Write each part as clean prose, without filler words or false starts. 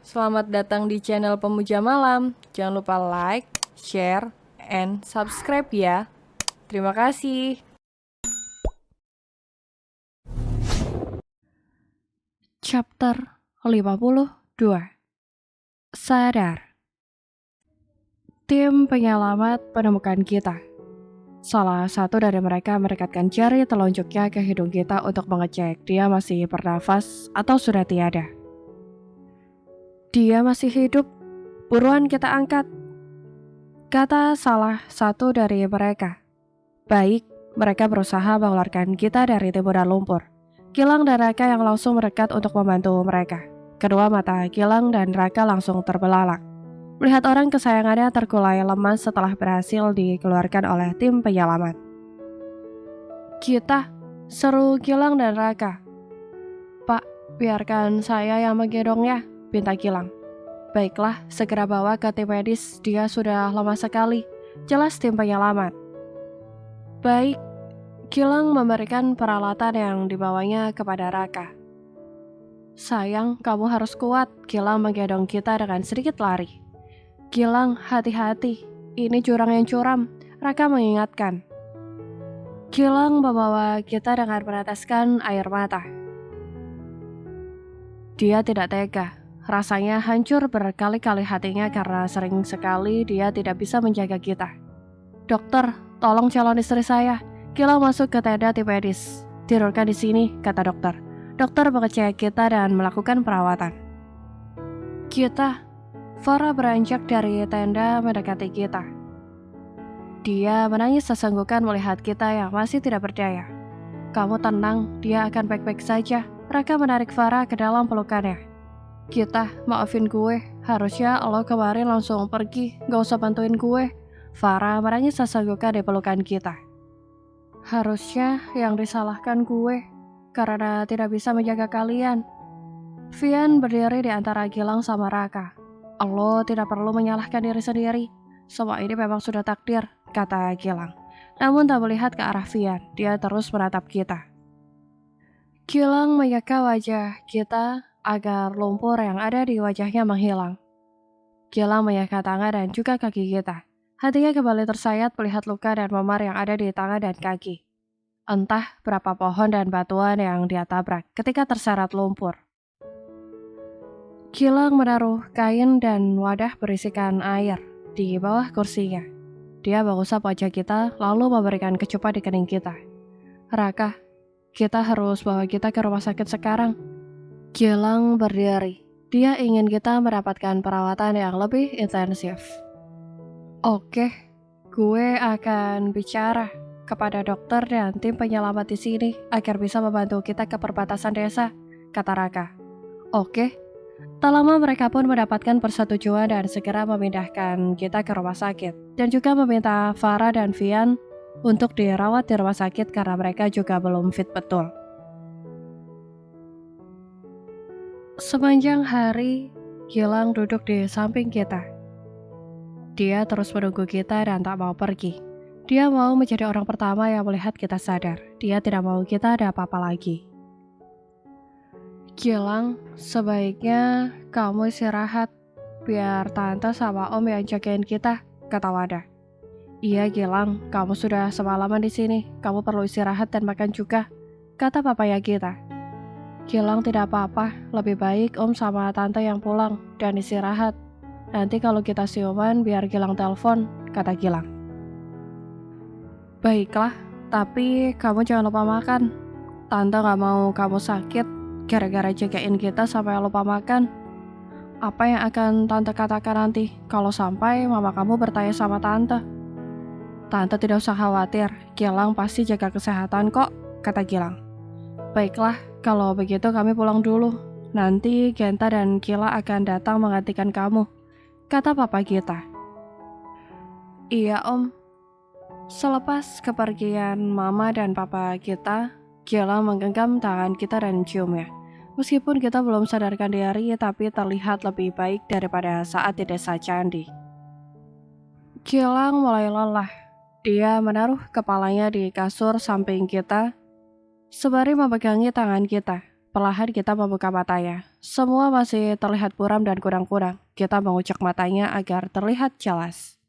Selamat datang di channel Pemuja Malam. Jangan lupa like, share, and subscribe ya. Terima kasih. Chapter 52. Sadar. Tim penyelamat menemukan kita. Salah satu dari mereka merekatkan jari telunjuknya ke hidung kita untuk mengecek dia masih bernafas atau sudah tiada. Dia masih hidup, buruan kita angkat, kata salah satu dari mereka. Baik, mereka berusaha mengeluarkan kita dari timbunan lumpur. Gilang dan Raka yang langsung mendekat untuk membantu mereka. Kedua mata Gilang dan Raka langsung terbelalak melihat orang kesayangannya terkulai lemas setelah berhasil dikeluarkan oleh tim penyelamat. Kita, seru Gilang dan Raka. Pak, biarkan saya yang menggendongnya, pinta Gilang. Baiklah, segera bawa ke tim medis, dia sudah lemas sekali, jelas tim penyelamat. Baik, Gilang memberikan peralatan yang dibawanya kepada Raka. Sayang, kamu harus kuat, Gilang menggendong kita dengan sedikit lari. Gilang, hati-hati, ini jurang yang curam, Raka mengingatkan. Gilang membawa kita dengan meneteskan air mata. Dia tidak tega, rasanya hancur berkali-kali hatinya karena sering sekali dia tidak bisa menjaga kita. Dokter, tolong calon istri saya. Gilang masuk ke tenda tim medis. Tidurkan di sini, kata dokter. Dokter mengecek kita dan melakukan perawatan. Farah beranjak dari tenda mendekati kita. Dia menangis sesenggukan melihat kita yang masih tidak berdaya. Kamu tenang, dia akan baik-baik saja. Raka menarik Farah ke dalam pelukannya. Kita, maafin gue, harusnya lo kemarin langsung pergi, gak usah bantuin gue. Farah menangis sesenggukan di pelukan kita. Harusnya yang disalahkan gue, karena tidak bisa menjaga kalian. Vian berdiri di antara Gilang sama Raka. Lo tidak perlu menyalahkan diri sendiri. Semua ini memang sudah takdir, kata Gilang. Namun tak melihat ke arah Vian, dia terus menatap kita. Gilang menyeka wajah kita agar lumpur yang ada di wajahnya menghilang. Gilang menyeka tangan dan juga kaki kita. Hatinya kembali tersayat melihat luka dan memar yang ada di tangan dan kaki. Entah berapa pohon dan batuan yang dia tabrak ketika terseret lumpur. Gilang menaruh kain dan wadah berisikan air di bawah kursinya. Dia mengusap wajah kita lalu memberikan kecupan di kening kita. Raka, kita harus bawa kita ke rumah sakit sekarang. Gilang berdiri. Dia ingin kita mendapatkan perawatan yang lebih intensif. Oke, gue akan bicara kepada dokter dan tim penyelamat di sini agar bisa membantu kita ke perbatasan desa, kata Raka. Oke. Tak lama mereka pun mendapatkan persetujuan dan segera memindahkan kita ke rumah sakit dan juga meminta Farah dan Vian untuk dirawat di rumah sakit karena mereka juga belum fit betul. Sepanjang hari, Gilang duduk di samping kita. Dia terus menunggu kita dan tak mau pergi. Dia mau menjadi orang pertama yang melihat kita sadar. Dia tidak mau kita ada apa-apa lagi. Gilang, sebaiknya kamu istirahat, biar tante sama om yang jagain kita, kata Wada. Iya Gilang, kamu sudah semalaman di sini, kamu perlu istirahat dan makan juga, kata papaya kita. Gilang tidak apa-apa, lebih baik om sama tante yang pulang dan istirahat. Nanti kalau kita siuman biar Gilang telepon, kata Gilang. Baiklah, tapi kamu jangan lupa makan. Tante gak mau kamu sakit gara-gara jagain kita sampai lupa makan. Apa yang akan tante katakan nanti kalau sampai mama kamu bertanya sama tante? Tante tidak usah khawatir, Gilang pasti jaga kesehatan kok, kata Gilang. Baiklah, kalau begitu kami pulang dulu. Nanti Genta dan Kila akan datang menggantikan kamu, kata papa kita. Iya om. Selepas kepergian mama dan papa kita, Gilang menggenggam tangan kita dan ciumnya. Meskipun kita belum sadarkan diri, tapi terlihat lebih baik daripada saat di desa Candi. Gilang mulai lelah. Dia menaruh kepalanya di kasur samping kita, sembari memegangi tangan kita. Perlahan kita membuka matanya. Semua masih terlihat buram dan kurang-kurang. Kita mengucek matanya agar terlihat jelas.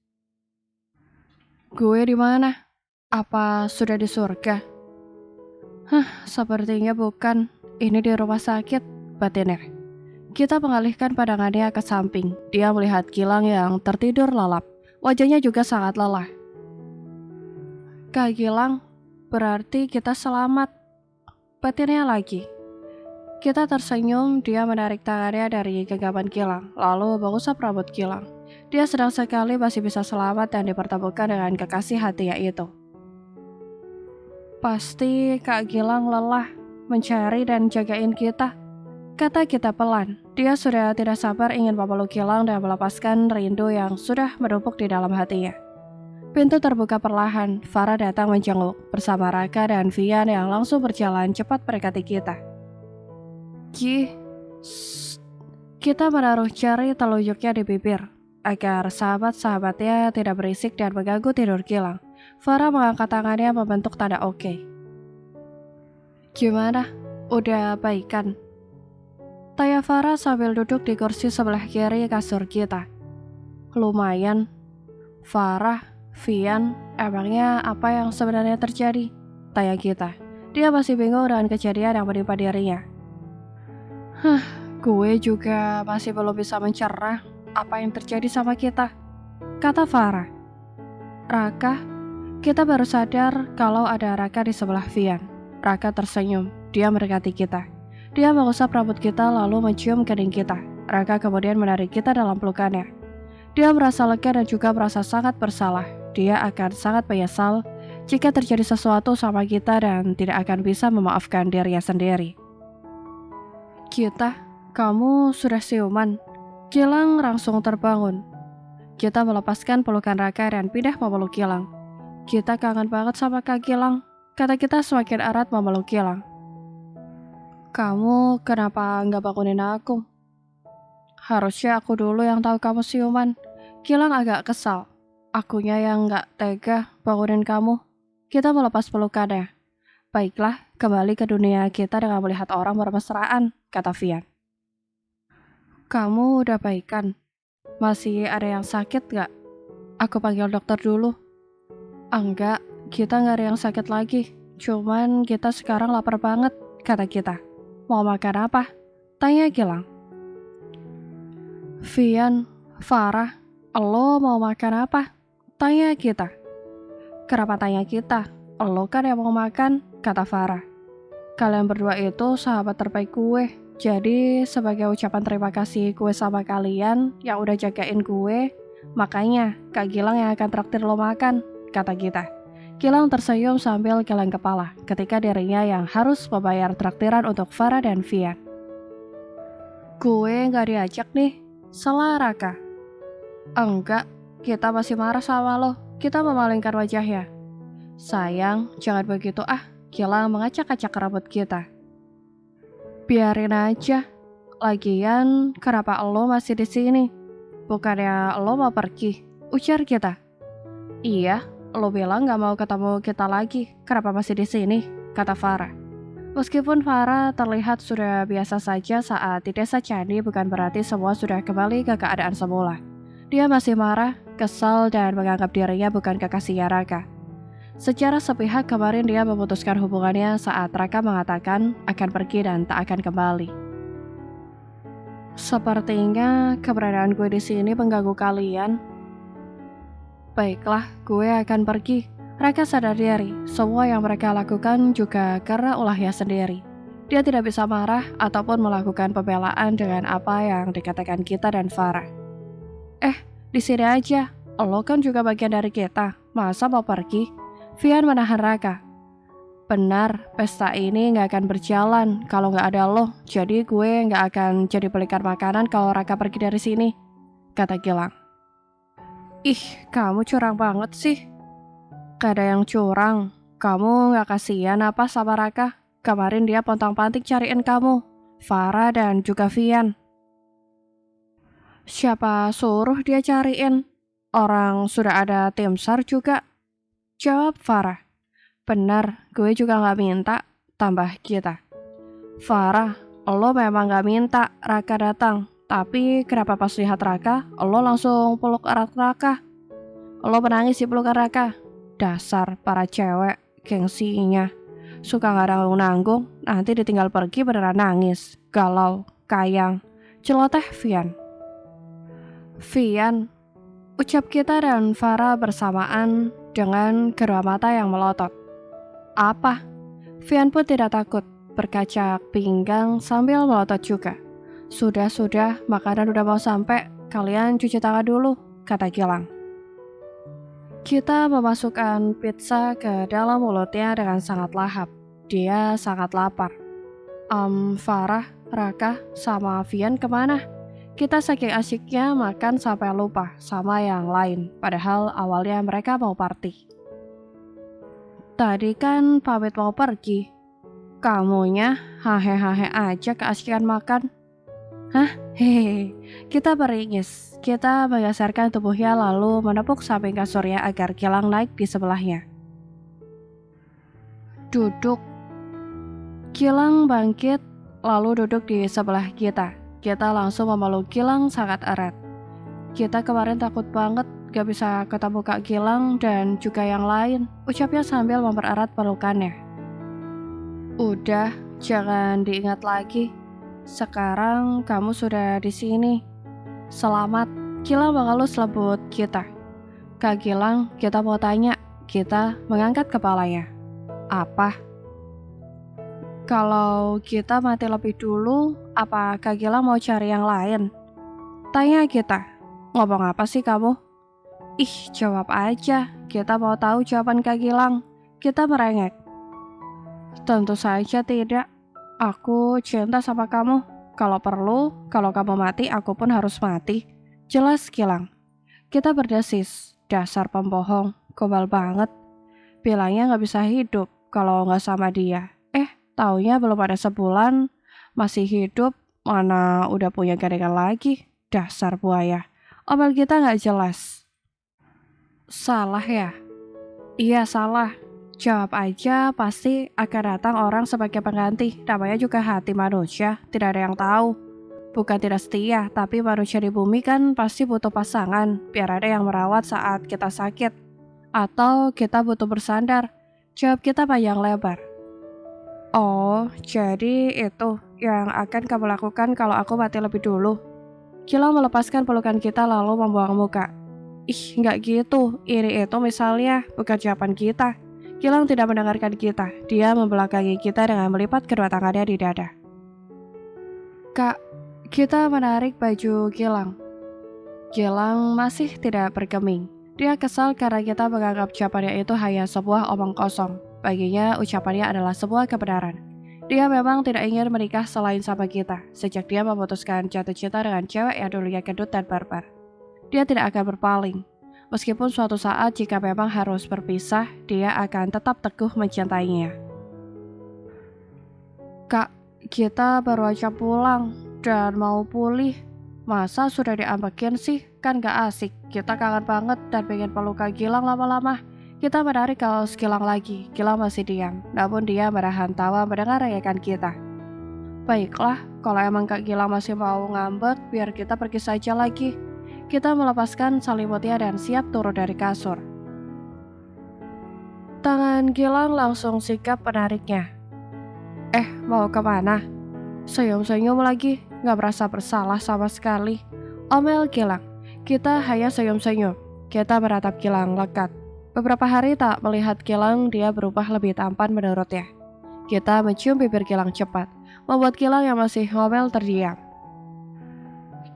Gue di mana? Apa sudah di surga? Sepertinya bukan. Ini di rumah sakit, batinnya. Kita mengalihkan pandangannya ke samping. Dia melihat Gilang yang tertidur lelap. Wajahnya juga sangat lelah. Kak Gilang, berarti kita selamat. Batinnya lagi. Kita tersenyum, dia menarik tangannya dari genggaman Gilang, lalu mengusap rambut Gilang. Dia senang sekali masih bisa selamat dan dipertemukan dengan kekasih hatinya itu. Pasti Kak Gilang lelah mencari dan jagain kita, kata kita pelan. Dia sudah tidak sabar ingin memeluk Gilang dan melepaskan rindu yang sudah menumpuk di dalam hatinya. Pintu terbuka perlahan, Farah datang menjenguk bersama Raka dan Vian yang langsung berjalan cepat mendekati kita. Kita menaruh jari telunjuknya di bibir agar sahabat-sahabatnya tidak berisik dan mengganggu tidur Gilang. Farah mengangkat tangannya membentuk tanda oke. Gimana? Udah baikan? Tanya Farah sambil duduk di kursi sebelah kiri kasur kita. Lumayan. Farah, Vian, emangnya apa yang sebenarnya terjadi? Tanya kita. Dia masih bingung dengan kejadian yang menimpa dirinya. Gue juga masih belum bisa mencerna apa yang terjadi sama kita, kata Farah. Raka, kita baru sadar kalau ada Raka di sebelah Vian. Raka tersenyum, dia mendekati kita. Dia mengusap rambut kita lalu mencium kening kita. Raka kemudian menarik kita dalam pelukannya. Dia merasa lega dan juga merasa sangat bersalah. Dia akan sangat menyesal jika terjadi sesuatu sama kita dan tidak akan bisa memaafkan dirinya sendiri. Kita, kamu sudah siuman. Gilang langsung terbangun. Kita melepaskan pelukan Raka dan pindah memeluk Gilang. Kita kangen banget sama Kak Gilang, kata kita semakin erat memeluk Gilang. Kamu kenapa nggak bangunin aku? Harusnya aku dulu yang tahu kamu siuman. Gilang agak kesal. Akunya yang nggak tega bangunin kamu. Kita melepas pelukannya. Baiklah, kembali ke dunia kita dengan melihat orang bermesraan, kata Vian. Kamu udah baikan? Masih ada yang sakit gak? Aku panggil dokter dulu. Enggak, kita gak ada yang sakit lagi. Cuman kita sekarang lapar banget, kata kita. Mau makan apa? Tanya Gilang. Vian, Farah, lo mau makan apa? Tanya kita. Kenapa tanya kita? Lo kan yang mau makan, kata Farah. Kalian berdua itu sahabat terbaik gue. Jadi sebagai ucapan terima kasih gue sama kalian yang udah jagain gue, makanya Kak Gilang yang akan traktir lo makan, kata kita. Gilang tersenyum sambil geleng kepala ketika dirinya yang harus membayar traktiran untuk Farah dan Vian. Gue gak diajak nih, salah Raka. Enggak, kita masih marah sama lo, kita memalingkan wajahnya. Sayang, jangan begitu Gilang mengacak-acak rambut kita. Biarin aja. Lagian, kenapa lo masih di sini? Bukannya lo mau pergi? Ujar kita. Iya, lo bilang gak mau ketemu kita lagi. Kenapa masih di sini? Kata Farah. Meskipun Farah terlihat sudah biasa saja saat di desa Candi, bukan berarti semua sudah kembali ke keadaan semula. Dia masih marah, kesal, dan menganggap dirinya bukan kekasihnya Raka. Secara sepihak kemarin dia memutuskan hubungannya saat Raka mengatakan akan pergi dan tak akan kembali. Sepertinya keberadaan gue di sini mengganggu kalian. Baiklah, gue akan pergi. Raka sadar diri, semua yang mereka lakukan juga karena ulahnya sendiri. Dia tidak bisa marah ataupun melakukan pembelaan dengan apa yang dikatakan kita dan Farah. Di sini aja, lo kan juga bagian dari kita, masa mau pergi? Vian menahan Raka. Benar, pesta ini gak akan berjalan kalau gak ada lo, jadi gue gak akan jadi belikan makanan kalau Raka pergi dari sini, kata Gilang. Ih, kamu curang banget sih. Gak ada yang curang, kamu gak kasihan apa sama Raka? Kemarin dia pontang-panting cariin kamu, Farah dan juga Vian. Siapa suruh dia cariin? Orang sudah ada tim SAR juga. Jawab Farah. Benar, gue juga gak minta, tambah kita. Farah, Lo memang gak minta Raka datang, tapi kenapa pas lihat Raka, lo langsung peluk erat Raka? Lo menangis di pelukan Raka. Dasar para cewek, gengsinya. Suka gak nanggung-nanggung, nanti ditinggal pergi beneran nangis. Galau, kayang, celoteh Vian. Vian, ucap kita dan Farah bersamaan dengan kedua mata yang melotot. Apa? Vian pun tidak takut, berkacak pinggang sambil melotot juga. Sudah, makanan udah mau sampai, kalian cuci tangan dulu, kata Gilang. Kita memasukkan pizza ke dalam mulutnya dengan sangat lahap. Dia sangat lapar. Farah, Raka, sama Vian kemana? Kita saking asyiknya makan sampai lupa sama yang lain, padahal awalnya mereka mau party. Tadi kan pamit mau pergi. Kamunya hahe-hahe aja keasikan makan. Hah? Hehehe. Kita beringis. Kita menggeserkan tubuhnya lalu menepuk samping kasurnya agar Gilang naik di sebelahnya. Duduk. Gilang bangkit lalu duduk di sebelah kita. Kita langsung memeluk Gilang sangat erat. Kita kemarin takut banget gak bisa ketemu Kak Gilang dan juga yang lain, ucapnya sambil mempererat pelukannya. Udah, jangan diingat lagi. Sekarang kamu sudah di sini. Selamat, Gilang mengelus lembut kita. Kak Gilang, kita mau tanya. Kita mengangkat kepalanya. Apa? Kalau kita mati lebih dulu, apa Kak Gilang mau cari yang lain? Tanya kita. Ngomong apa sih kamu? Ih, jawab aja. Kita mau tahu jawaban Kak Gilang. Kita merengek. Tentu saja tidak. Aku cinta sama kamu. Kalau perlu, kalau kamu mati, aku pun harus mati. Jelas Gilang. Kita berdesis. Dasar pembohong. Gombal banget. Bilangnya gak bisa hidup kalau gak sama dia. Taunya belum ada sebulan. Masih hidup. Mana udah punya gandengan lagi. Dasar buaya. Omel kita gak jelas. Salah ya? Iya salah. Jawab aja, pasti akan datang orang sebagai pengganti. Namanya juga hati manusia, tidak ada yang tahu. Bukan tidak setia, tapi manusia di bumi kan pasti butuh pasangan, biar ada yang merawat saat kita sakit. Atau kita butuh bersandar. Jawab kita panjang lebar. Oh, jadi itu yang akan kamu lakukan kalau aku mati lebih dulu. Gilang melepaskan pelukan kita lalu membuang muka. Ih, nggak gitu. Ini itu misalnya, bukan jawaban kita. Gilang tidak mendengarkan kita. Dia membelakangi kita dengan melipat kedua tangannya di dada. Kak, kita menarik baju Gilang. Gilang masih tidak bergeming. Dia kesal karena kita menganggap jawabannya itu hanya sebuah omong kosong. Baginya ucapannya adalah sebuah kebenaran. Dia memang tidak ingin menikah selain sama kita. Sejak dia memutuskan jatuh cinta dengan cewek yang dulunya gendut dan barbar. Dia tidak akan berpaling. Meskipun suatu saat jika memang harus berpisah, dia akan tetap teguh mencintainya. Kak, kita baru aja pulang dan mau pulih. Masa sudah diambekin sih? Kan gak asik. Kita kangen banget dan pengen peluk Kak Gilang lama-lama. Kita menarik kaos Gilang lagi. Gilang masih diam, namun dia menahan tawa mendengar rayakan kita. Baiklah, kalau emang Kak Gilang masih mau ngambek, biar kita pergi saja lagi. Kita melepaskan selimutnya dan siap turun dari kasur. Tangan Gilang langsung sikap menariknya. Mau kemana? Senyum-senyum lagi, gak merasa bersalah sama sekali. Omel Gilang. Kita hanya senyum-senyum. Kita meratap Gilang lekat. Beberapa hari tak melihat Gilang, dia berubah lebih tampan menurutnya. Kita mencium bibir Gilang cepat, membuat Gilang yang masih ngomel terdiam.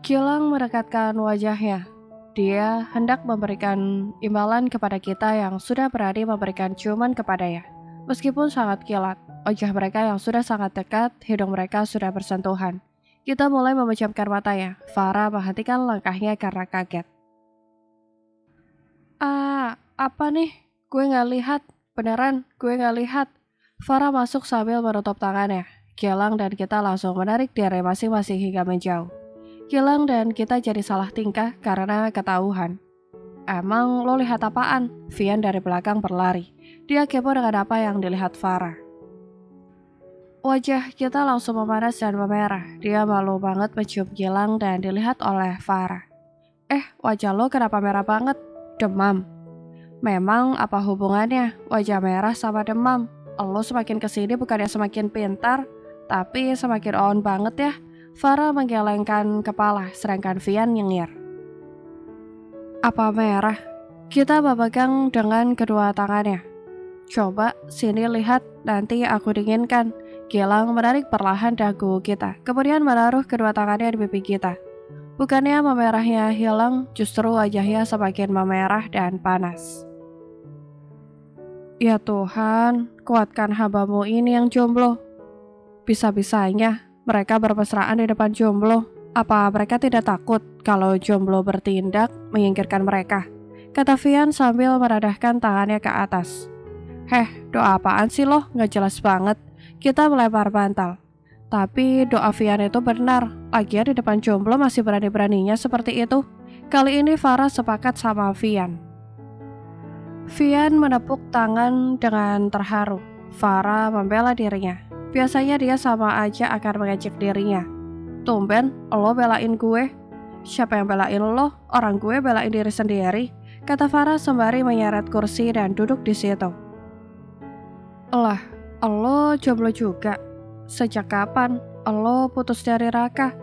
Gilang mendekatkan wajahnya. Dia hendak memberikan imbalan kepada kita yang sudah berani memberikan ciuman kepadanya. Meskipun sangat kilat, wajah mereka yang sudah sangat dekat, hidung mereka sudah bersentuhan. Kita mulai memejamkan matanya. Farah menghentikan langkahnya karena kaget. Apa nih? Gue gak lihat. Beneran, gue gak lihat. Farah masuk sambil menutup tangannya. Gilang dan kita langsung menarik diri masing-masing hingga menjauh. Gilang dan kita jadi salah tingkah karena ketahuan. Emang lo lihat apaan? Vian dari belakang berlari. Dia kepo dengan apa yang dilihat Farah. Wajah kita langsung memanas dan memerah. Dia malu banget mencium Gilang dan dilihat oleh Farah. Wajah lo kenapa merah banget? Demam. Memang apa hubungannya wajah merah sama demam? Lo semakin kesini bukannya semakin pintar, tapi semakin on banget ya. Farah menggelengkan kepala, sedangkan Vian nyengir. Apa merah? Kita memegang dengan kedua tangannya. Coba sini lihat, nanti aku dinginkan. Gilang menarik perlahan dagu kita, kemudian menaruh kedua tangannya di pipi kita. Bukannya memerahnya hilang, justru wajahnya semakin memerah dan panas. Ya Tuhan, kuatkan hamba-Mu ini yang jomblo. Bisa-bisanya mereka bermesraan di depan jomblo. Apa mereka tidak takut kalau jomblo bertindak menyingkirkan mereka? Kata Vian sambil meradahkan tangannya ke atas. Doa apaan sih lo? Nggak jelas banget. Kita melempar bantal. Tapi doa Vian itu benar. Lagian di depan jomblo masih berani-beraninya seperti itu. Kali ini Farah sepakat sama Vian. Vian menepuk tangan dengan terharu. Farah membela dirinya. Biasanya dia sama aja akan mengejek dirinya. Tumben, lo belain gue. Siapa yang belain lo? Orang gue belain diri sendiri, kata Farah sembari menyeret kursi dan duduk di situ. Lah, lo jomblo juga? Sejak kapan lo putus dari Raka?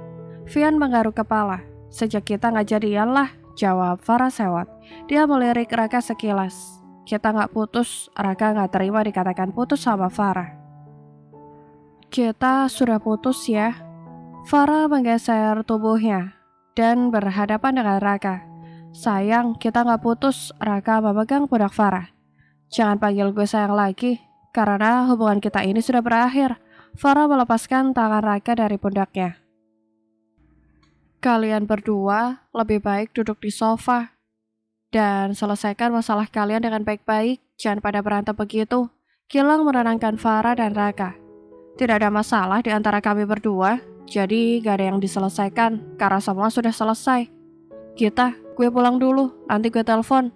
Vian menggaruk kepala. Sejak kita nggak jadian lah, jawab Farah sewot. Dia melirik Raka sekilas. Kita nggak putus, Raka nggak terima dikatakan putus sama Farah. Kita sudah putus ya. Farah menggeser tubuhnya dan berhadapan dengan Raka. Sayang, kita nggak putus. Raka memegang pundak Farah. Jangan panggil gue sayang lagi, karena hubungan kita ini sudah berakhir. Farah melepaskan tangan Raka dari pundaknya. Kalian berdua lebih baik duduk di sofa dan selesaikan masalah kalian dengan baik-baik. Jangan pada berantem begitu. Gilang menenangkan Farah dan Raka. Tidak ada masalah di antara kami berdua, jadi gak ada yang diselesaikan karena semua sudah selesai. Gue pulang dulu, nanti gue telepon.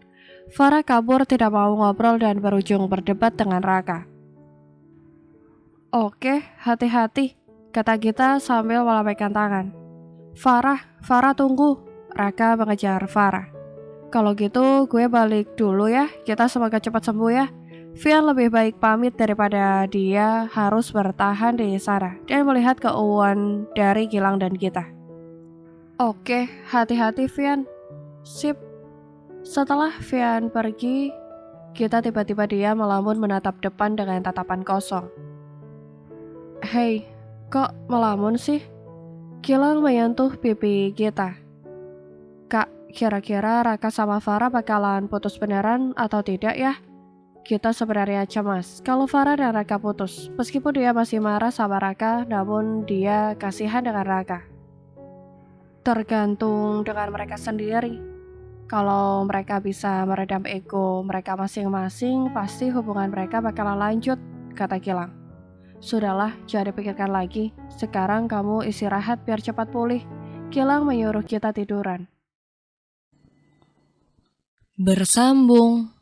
Farah kabur tidak mau ngobrol dan berujung berdebat dengan Raka. Oke, hati-hati, kata Gita sambil melambaikan tangan. Farah tunggu. Raka mengejar Farah. Kalau gitu gue balik dulu ya, kita semoga cepat sembuh ya. Vian lebih baik pamit daripada dia harus bertahan di sana dan melihat keuuan dari Gilang dan Gita. Oke, hati-hati Vian. Sip. Setelah Vian pergi, Gita tiba-tiba dia melamun menatap depan dengan tatapan kosong. Hei, kok melamun sih? Gilang menyentuh pipi Gita. Kak, kira-kira Raka sama Farah bakalan putus beneran atau tidak ya? Kita sebenarnya cemas kalau Farah dan Raka putus. Meskipun dia masih marah sama Raka, namun dia kasihan dengan Raka. Tergantung dengan mereka sendiri. Kalau mereka bisa meredam ego mereka masing-masing, pasti hubungan mereka bakalan lanjut, kata Gilang. Sudahlah, jangan dipikirkan lagi. Sekarang kamu istirahat biar cepat pulih. Gilang menyuruh kita tiduran. Bersambung.